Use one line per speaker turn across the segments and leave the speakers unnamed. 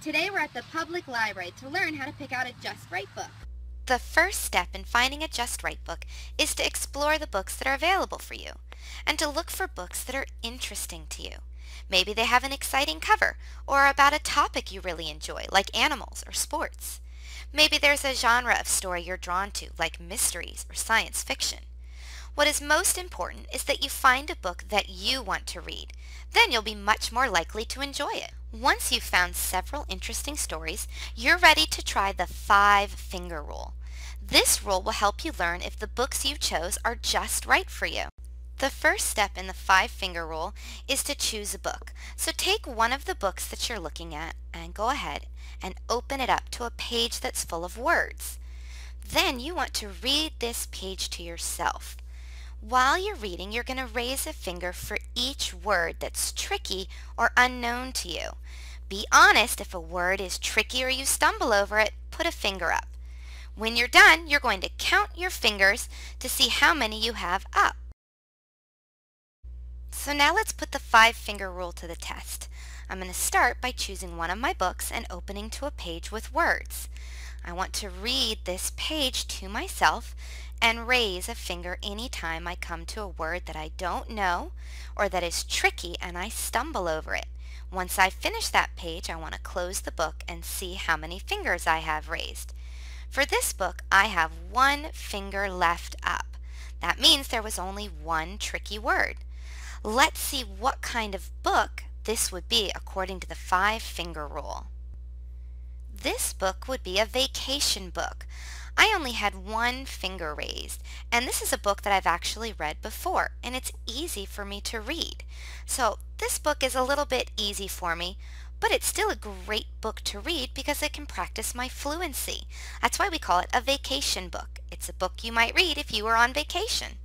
Today we're at the public library to learn how to pick out a Just Right book.
The first step in finding a Just Right book is to explore the books that are available for you and to look for books that are interesting to you. Maybe they have an exciting cover or are about a topic you really enjoy, like animals or sports. Maybe there's a genre of story you're drawn to, like mysteries or science fiction. What is most important is that you find a book that you want to read. Then you'll be much more likely to enjoy it. Once you've found several interesting stories, you're ready to try the 5-finger rule. This rule will help you learn if the books you chose are just right for you. The first step in the 5-finger rule is to choose a book. So take one of the books that you're looking at and go ahead and open it up to a page that's full of words. Then you want to read this page to yourself. While you're reading, you're going to raise a finger for each word that's tricky or unknown to you. Be honest if a word is tricky or you stumble over it, put a finger up. When you're done, you're going to count your fingers to see how many you have up. So now let's put the 5-finger rule to the test. I'm going to start by choosing one of my books and opening to a page with words. I want to read this page to myself and raise a finger anytime I come to a word that I don't know or that is tricky and I stumble over it. Once I finish that page, I want to close the book and see how many fingers I have raised. For this book, I have 1 finger left up. That means there was only one tricky word. Let's see what kind of book this would be according to the 5-finger rule. This book would be a vacation book. I only had 1 finger raised, and this is a book that I've actually read before, and it's easy for me to read. So this book is a little bit easy for me, but it's still a great book to read because it can practice my fluency. That's why we call it a vacation book. It's a book you might read if you were on vacation.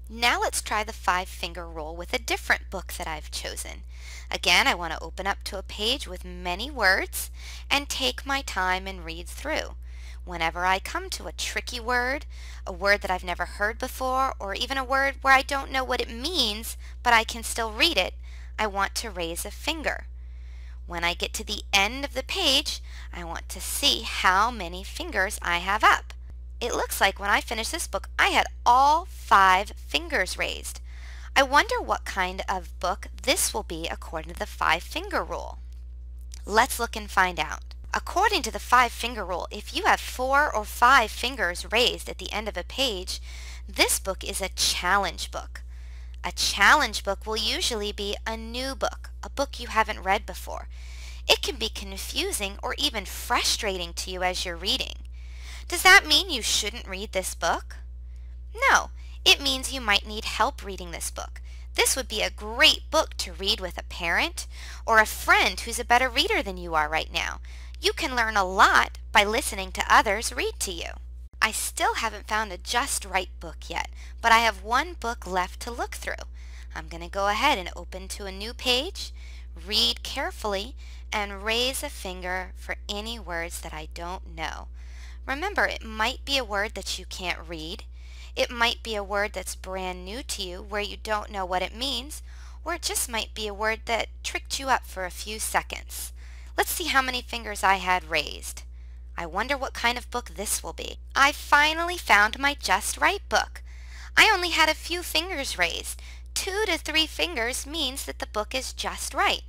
Now let's try the 5-finger rule with a different book that I've chosen. Again, I want to open up to a page with many words and take my time and read through. Whenever I come to a tricky word, a word that I've never heard before, or even a word where I don't know what it means, but I can still read it, I want to raise a finger. When I get to the end of the page, I want to see how many fingers I have up. It looks like when I finished this book, I had all 5 fingers raised. I wonder what kind of book this will be according to the 5-finger rule. Let's look and find out. According to the 5-finger rule, if you have 4 or 5 fingers raised at the end of a page, this book is a challenge book. A challenge book will usually be a new book, a book you haven't read before. It can be confusing or even frustrating to you as you're reading. Does that mean you shouldn't read this book? No, it means you might need help reading this book. This would be a great book to read with a parent or a friend who's a better reader than you are right now. You can learn a lot by listening to others read to you. I still haven't found a Just Right book yet, but I have 1 book left to look through. I'm going to go ahead and open to a new page, read carefully, and raise a finger for any words that I don't know. Remember, it might be a word that you can't read. It might be a word that's brand new to you where you don't know what it means, or it just might be a word that tricked you up for a few seconds. Let's see how many fingers I had raised. I wonder what kind of book this will be. I finally found my Just Right book. I only had a few fingers raised. 2 to 3 fingers means that the book is just right.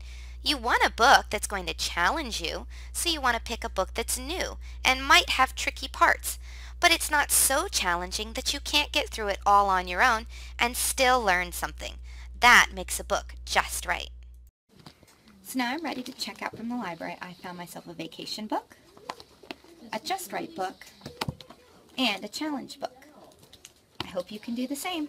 You want a book that's going to challenge you, so you want to pick a book that's new and might have tricky parts, but it's not so challenging that you can't get through it all on your own and still learn something. That makes a book just right.
So now I'm ready to check out from the library. I found myself a vacation book, a Just Right book, and a challenge book. I hope you can do the same.